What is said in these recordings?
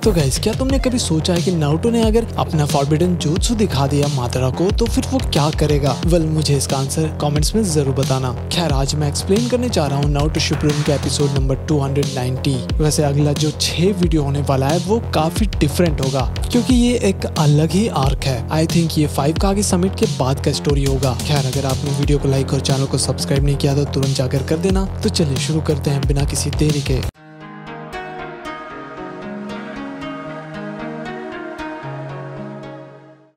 तो गाइस, क्या तुमने कभी सोचा है कि नारुतो ने अगर अपना फॉरबिडन जुत्सु दिखा दिया मादरा को तो फिर वो क्या करेगा? वेल, मुझे इसका आंसर कमेंट्स में जरूर बताना। खैर, आज मैं एक्सप्लेन करने जा रहा हूँ नारुतो शिपुडन के एपिसोड नंबर 290। वैसे अगला जो 6 वीडियो होने वाला है वो काफी डिफरेंट होगा क्योंकि ये एक अलग ही आर्क है। आई थिंक ये 5 कागे समिट के बाद का स्टोरी होगा। खैर, अगर आपने वीडियो को लाइक और चैनल को सब्सक्राइब नहीं किया तो तुरंत जाकर कर देना। तो चलिए शुरू करते हैं बिना किसी देरी के।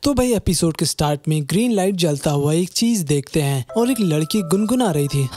तो भाई, एपिसोड के स्टार्ट में ग्रीन लाइट जलता हुआ एक चीज देखते हैं और एक लड़की गुनगुना रही थी,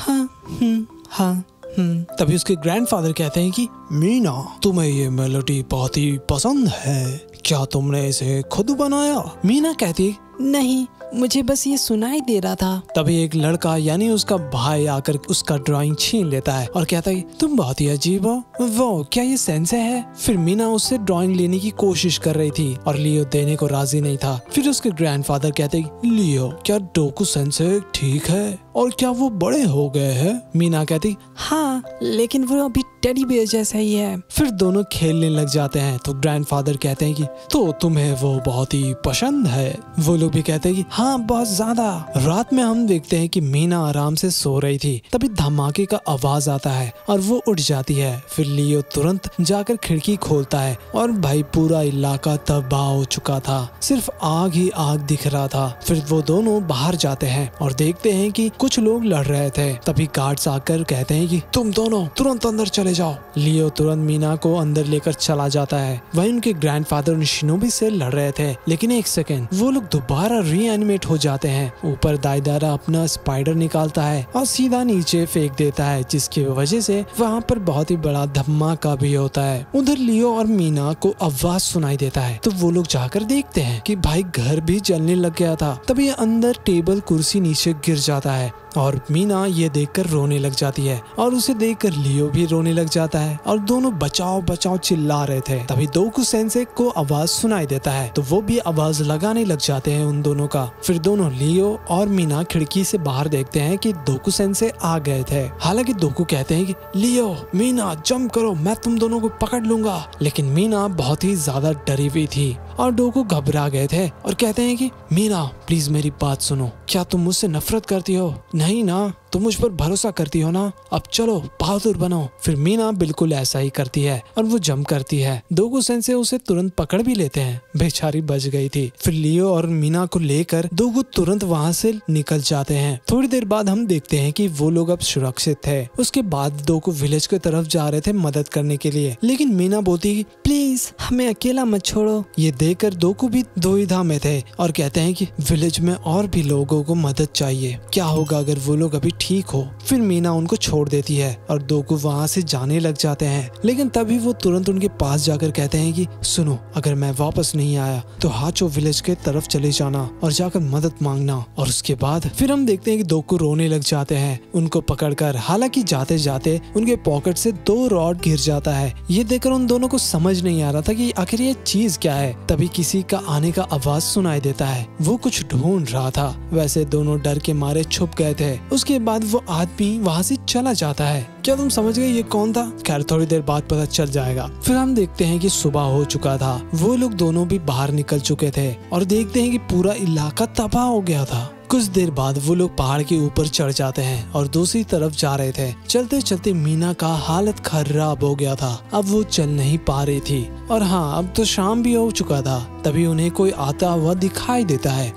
हाँ। तभी उसके ग्रैंडफादर कहते हैं कि मीना, तुम्हें ये मेलोडी बहुत ही पसंद है, क्या तुमने इसे खुद बनाया? मीना कहती, नहीं, मुझे बस ये सुनाई दे रहा था। तभी एक लड़का यानी उसका भाई आकर उसका ड्राइंग छीन लेता है और कहता है, तुम बहुत ही अजीब हो, वो क्या ये सेंसे है? फिर मीना उससे ड्राइंग लेने की कोशिश कर रही थी और लियो देने को राजी नहीं था। फिर उसके ग्रैंडफादर कहते, लियो, क्या डोकू सेंसे ठीक है और क्या वो बड़े हो गए हैं? मीना कहती, हाँ, लेकिन वो अभी टेडी बेयर जैसा ही है। फिर दोनों खेलने लग जाते हैं तो ग्रैंडफादर कहते हैं कि तो तुम्हें वो बहुत ही पसंद है? वो लोग भी कहते हैं कि हाँ, बहुत ज्यादा। रात में हम देखते हैं कि मीना आराम से सो रही थी, तभी धमाके का आवाज आता है और वो उठ जाती है। फिर लियो तुरंत जाकर खिड़की खोलता है और भाई पूरा इलाका तबाह हो चुका था, सिर्फ आग ही आग दिख रहा था। फिर वो दोनों बाहर जाते हैं और देखते हैं कि कुछ लोग लड़ रहे थे। तभी गार्ड्स आकर कहते हैं कि तुम दोनों तुरंत अंदर चले जाओ। लियो तुरंत मीना को अंदर लेकर चला जाता है। वहीं उनके ग्रैंडफादर शिनोबी से लड़ रहे थे, लेकिन एक सेकेंड, वो लोग दोबारा रीएनिमेट हो जाते हैं। ऊपर दाईदारा अपना स्पाइडर निकालता है और सीधा नीचे फेंक देता है, जिसकी वजह से वहाँ पर बहुत ही बड़ा धमाका भी होता है। उधर लियो और मीना को आवाज सुनाई देता है तो वो लोग जाकर देखते हैं कि भाई घर भी जलने लग गया था। तभी अंदर टेबल कुर्सी नीचे गिर जाता है और मीना ये देखकर रोने लग जाती है और उसे देखकर लियो भी रोने लग जाता है और दोनों बचाओ बचाओ चिल्ला रहे थे। तभी दोकू सेंसे को आवाज सुनाई देता है तो वो भी आवाज लगाने लग जाते हैं उन दोनों का। फिर दोनों लियो और मीना खिड़की से बाहर देखते हैं कि दोकू सेंसे आ गए थे। हालांकि दोकू कहते हैं कि लियो, मीना, जंप करो, मैं तुम दोनों को पकड़ लूंगा। लेकिन मीना बहुत ही ज्यादा डरी हुई थी और दोकू घबरा गए थे और कहते हैं कि मीना, प्लीज मेरी बात सुनो, क्या तुम मुझसे नफरत करती हो? नहीं ना, तुम मुझ पर भरोसा करती हो ना? अब चलो बहादुर बनो। फिर मीना बिल्कुल ऐसा ही करती है और वो जंप करती है। दोकू सेंसे उसे तुरंत पकड़ भी लेते हैं, बेचारी बच गई थी। फिर लियो और मीना को लेकर दोकू तुरंत वहाँ से निकल जाते हैं। थोड़ी देर बाद हम देखते हैं कि वो लोग अब सुरक्षित थे। उसके बाद दोकू विलेज की तरफ जा रहे थे मदद करने के लिए, लेकिन मीना बोलती, प्लीज हमें अकेला मत छोड़ो। ये देखकर दोकू भी दुविधा में थे और कहते हैं कि विलेज में और भी लोगों को मदद चाहिए, क्या होगा अगर वो लोग अभी ठीक हो? फिर मीना उनको छोड़ देती है और दोकू वहाँ से जाने लग जाते हैं। लेकिन तभी वो तुरंत उनके पास जाकर कहते हैं कि सुनो, अगर मैं वापस नहीं आया तो हाचो विलेज के तरफ चले जाना और जाकर मदद मांगना। और उसके बाद फिर हम देखते हैं कि दोकू रोने लग जाते हैं उनको पकड़कर। हालांकि जाते जाते उनके पॉकेट से 2 रॉड गिर जाता है। ये देखकर उन दोनों को समझ नहीं आ रहा था कि आखिर ये चीज क्या है। तभी किसी का आने का आवाज सुनाई देता है, वो कुछ ढूंढ रहा था। वैसे दोनों डर के मारे छुप गए थे। उसके बाद वो आदमी वहाँ से चला जाता है। क्या तुम समझ गए ये कौन था? खैर, थोड़ी देर बाद पता चल जाएगा। फिर हम देखते हैं कि सुबह हो चुका था। वो लोग दोनों भी बाहर निकल चुके थे और देखते हैं कि पूरा इलाका तबाह हो गया था। कुछ देर बाद वो लोग पहाड़ के ऊपर चढ़ जाते हैं और दूसरी तरफ जा रहे थे। चलते चलते मीना का हालत खराब हो गया था, अब वो चल नहीं पा रही थी। और हाँ, अब तो शाम भी हो चुका था। तभी उन्हें कोई आता हुआ दिखाई देता है।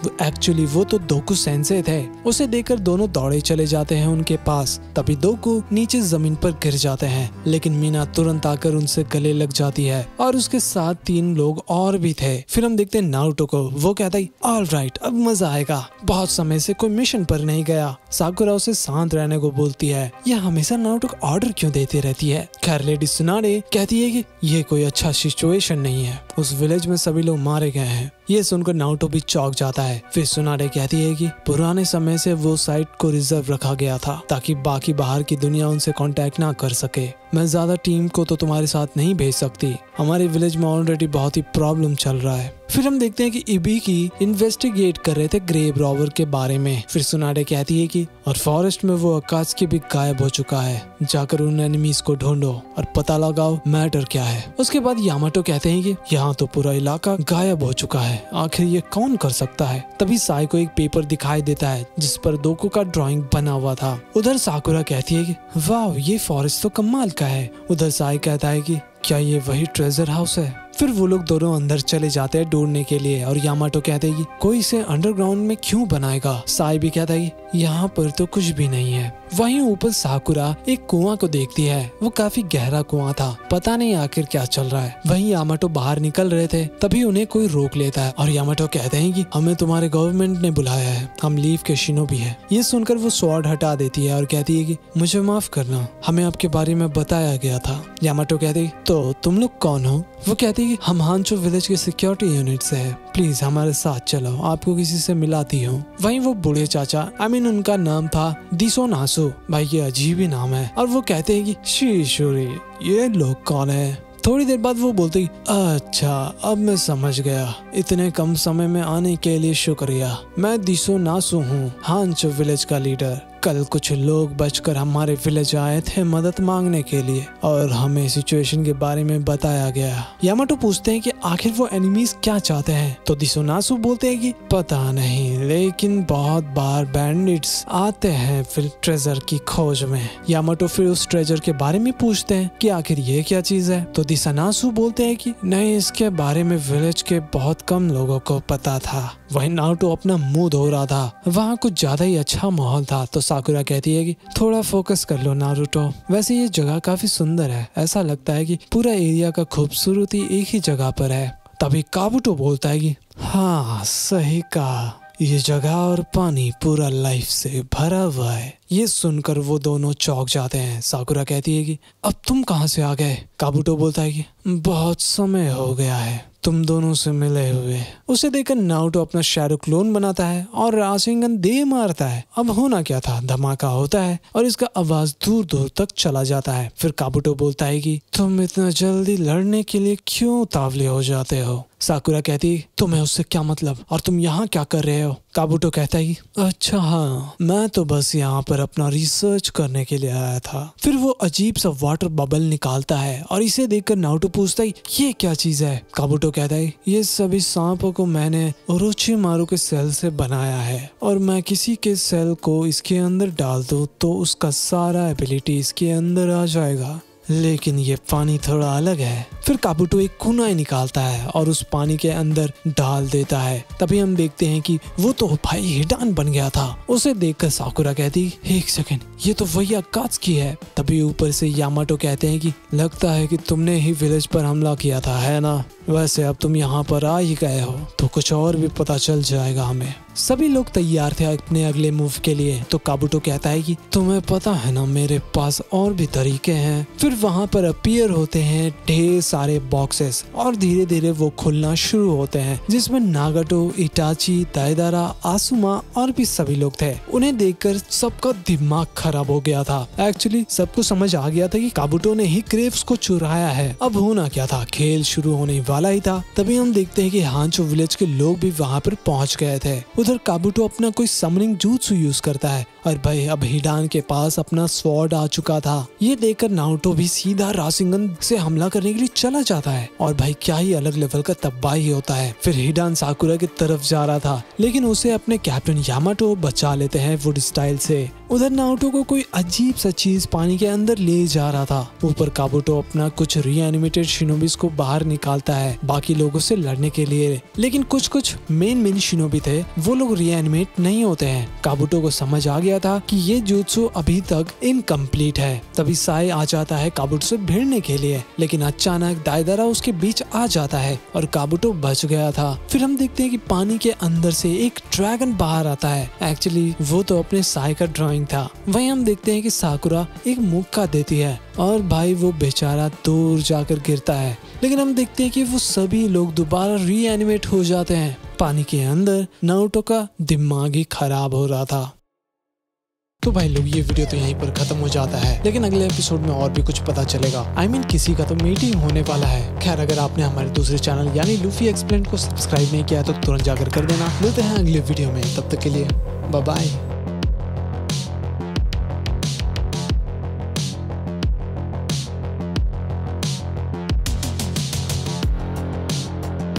वो तो दोकू सेंसे थे। उसे देखकर दोनों दौड़े चले जाते हैं उनके पास। तभी दोकू नीचे जमीन पर गिर जाते हैं, लेकिन मीना तुरंत आकर उनसे गले लग जाती है और उसके साथ 3 लोग और भी थे। फिर हम देखते हैं नारुतो को। वो कहता है, ऑल राइट, अब मजा आएगा, बहुत समय से कोई मिशन पर नहीं गया। साकुरा उसे शांत रहने को बोलती है। यह हमेशा नारुतो को ऑर्डर क्यों देती रहती है? खैर, लेडी सुनाडे कहती है कि ये कोई अच्छा सिचुएशन नहीं है, उस विलेज में सभी लोग मारे गए हैं ये सुनकर नारुतो भी चौंक जाता है। फिर सुनारे कहती है कि पुराने समय से वो साइट को रिजर्व रखा गया था ताकि बाकी बाहर की दुनिया उनसे कांटेक्ट ना कर सके। मैं ज्यादा टीम को तो तुम्हारे साथ नहीं भेज सकती, हमारे विलेज में ऑलरेडी बहुत ही प्रॉब्लम चल रहा है। फिर हम देखते हैं कि इबीकी इन्वेस्टिगेट कर रहे थे ग्रेव रॉबर के बारे में। फिर सुनारे कहती है कि और फॉरेस्ट में वो अकात्सुकी भी गायब हो चुका है, जाकर उन एनिमीज को ढूंढो और पता लगाओ मैटर क्या है। उसके बाद यामाटो कहते हैं कि यहाँ तो पूरा इलाका गायब हो चुका है, आखिर ये कौन कर सकता है। तभी साई को एक पेपर दिखाई देता है जिस पर दोको का ड्राइंग बना हुआ था। उधर साकुरा कहती है कि वाह ये फॉरेस्ट तो कमाल का है। उधर साई कहता है कि क्या ये वही ट्रेजर हाउस है। फिर वो लोग दोनों अंदर चले जाते हैं ढूंढने के लिए और यामाटो कहते हैं कि कोई इसे अंडरग्राउंड में क्यों बनाएगा। साई भी कहता है कि यहाँ पर तो कुछ भी नहीं है। वहीं ऊपर साकुरा एक कुआं को देखती है, वो काफी गहरा कुआं था, पता नहीं आखिर क्या चल रहा है। वहीं यामाटो बाहर निकल रहे थे, तभी उन्हें कोई रोक लेता है और यामाटो कहते हैं कि हमें तुम्हारे गवर्नमेंट ने बुलाया है, हम लीव के शिनोबी है। ये सुनकर वो स्वॉर्ड हटा देती है और कहती है कि मुझे माफ करना, हमें आपके बारे में बताया गया था। यामाटो कहते तो तुम लोग कौन हो। वो कहती है कि हम हांचो विलेज के सिक्योरिटी यूनिट से है, प्लीज हमारे साथ चलो, आपको किसी से मिलाती हूँ। वहीं वो बूढ़े चाचा उनका नाम था दिसो नासु, भाई ये अजीब ही नाम है। और वो कहते हैं कि शीशुरी ये लोग कौन है। थोड़ी देर बाद वो बोलते ही अच्छा अब मैं समझ गया, इतने कम समय में आने के लिए शुक्रिया। मैं दिसो नासु हूँ, हांचो विलेज का लीडर। कल कुछ लोग बचकर हमारे विलेज आए थे मदद मांगने के लिए और हमें सिचुएशन के बारे में बताया गया। यामाटो पूछते हैं कि आखिर वो एनिमीज क्या चाहते हैं, तो दिसोनासु बोलते हैं कि पता नहीं, लेकिन बहुत बार बैंडिट्स आते हैं फिर ट्रेजर की खोज में। यामाटो फिर उस ट्रेजर के बारे में पूछते हैं कि आखिर ये क्या चीज है, तो दिसोनासु बोलते हैं कि नहीं, इसके बारे में विलेज के बहुत कम लोगों को पता था। वहीं नारुतो अपना मुंह धो रहा था, वहाँ कुछ ज्यादा ही अच्छा माहौल था। तो साकुरा कहती है कि थोड़ा फोकस कर लो नारुतो, वैसे ये जगह काफी सुंदर है, ऐसा लगता है कि पूरा एरिया का खूबसूरती एक ही जगह पर है। तभी काबुटो बोलता है कि हाँ सही कहा, ये जगह और पानी पूरा लाइफ से भरा हुआ है। ये सुनकर वो दोनों चौंक जाते हैं। साकुरा कहती है कि अब तुम कहाँ से आ गए। काबुटो बोलता है कि बहुत समय हो गया है तुम दोनों से मिले हुए। उसे देखकर नारुतो अपना शैडो क्लोन बनाता है और राशिंगन दे मारता है। अब होना क्या था, धमाका होता है और इसका आवाज दूर दूर तक चला जाता है। फिर काबुटो बोलता है कि तुम इतना जल्दी लड़ने के लिए क्यों उतावले हो जाते हो। साकुरा कहती तुम्हें उससे क्या मतलब और तुम यहाँ क्या कर रहे हो। काबुटो कहता है कि अच्छा हाँ, मैं तो बस यहाँ पर अपना रिसर्च करने के लिए आया था। फिर वो अजीब सा वाटर बबल निकालता है और इसे देखकर नारुतो पूछता है ये क्या चीज है। काबुटो कहता है ये सभी सांपों को मैंने ओरोचिमारू के सेल से बनाया है और मैं किसी के सेल को इसके अंदर डाल दूं तो उसका सारा एबिलिटी इसके अंदर आ जाएगा, लेकिन ये पानी थोड़ा अलग है। फिर काबुटो एक कुनाई निकालता है और उस पानी के अंदर डाल देता है। तभी हम देखते हैं कि वो तो भाई हिडान बन गया था। उसे देखकर साकुरा कहती एक सेकंड, ये तो वही अकात्सुकी है। तभी ऊपर से यामाटो कहते हैं कि लगता है कि तुमने ही विलेज पर हमला किया था, है ना। वैसे अब तुम यहाँ पर आ ही गए हो तो कुछ और भी पता चल जाएगा हमें। सभी लोग तैयार थे अपने अगले मूव के लिए। तो काबुटो कहता है कि तुम्हें पता है ना, मेरे पास और भी तरीके हैं। फिर वहाँ पर अपीयर होते हैं ढेर सारे बॉक्सेस और धीरे धीरे वो खुलना शुरू होते हैं, जिसमें नागाटो, इटाची, दाइदारा, आसुमा और भी सभी लोग थे। उन्हें देखकर सबका दिमाग खराब हो गया था। एक्चुअली सबको समझ आ गया था कि काबुटो ने ही क्रेव्स को चुराया है। अब होना क्या था, खेल शुरू होने वाला ही था। तभी हम देखते हैं कि हांचो विलेज के लोग भी वहाँ पर पहुँच गए थे। उधर काबुटो अपना कोई समनिंग jutsu यूज करता है और भाई अब हिडान के पास अपना स्वॉर्ड आ चुका था। ये देखकर नारुतो भी सीधा राशिंगन से हमला करने के लिए चला जाता है और भाई क्या ही अलग लेवल का तबाही होता है। फिर हिडान साकुरा की तरफ जा रहा था, लेकिन उसे अपने कैप्टन यामाटो बचा लेते हैं वुड स्टाइल से। उधर नारुतो को कोई अजीब सा चीज पानी के अंदर ले जा रहा था। ऊपर काबुटो अपना कुछ रीएनिमेटेड शिनोबिस को बाहर निकालता है बाकी लोगों से लड़ने के लिए, लेकिन कुछ मेन शिनोबी थे वो लोग रीएनिमेट नहीं होते हैं। काबुटो को समझ आ गया गया था कि ये जुत्सु अभी तक इनकम्प्लीट है। तभी साई आ जाता है काबुटो से भिड़ने के लिए, लेकिन अचानक दाइदारा उसके बीच आ जाता है और काबुटो बच गया था। फिर हम देखते हैं कि पानी के अंदर से एक ड्रैगन बाहर आता है। एक्चुअली वो तो अपने साई का ड्राइंग था। वहीं हम देखते हैं कि साकुरा एक मुक्का देती है और भाई वो बेचारा दूर जाकर गिरता है, लेकिन हम देखते हैं कि वो सभी लोग दोबारा रीएनिमेट हो जाते हैं। पानी के अंदर नारुतो का दिमाग ही खराब हो रहा था। तो भाई लोग ये वीडियो तो यहीं पर खत्म हो जाता है, लेकिन अगले एपिसोड में और भी कुछ पता चलेगा। किसी का तो मीटिंग होने वाला है। खैर, अगर आपने हमारे दूसरे चैनल यानी लूफी एक्सप्लेन को सब्सक्राइब नहीं किया तो तुरंत जाकर कर देना। मिलते हैं अगले वीडियो में, तब तक के लिए बाय बाय।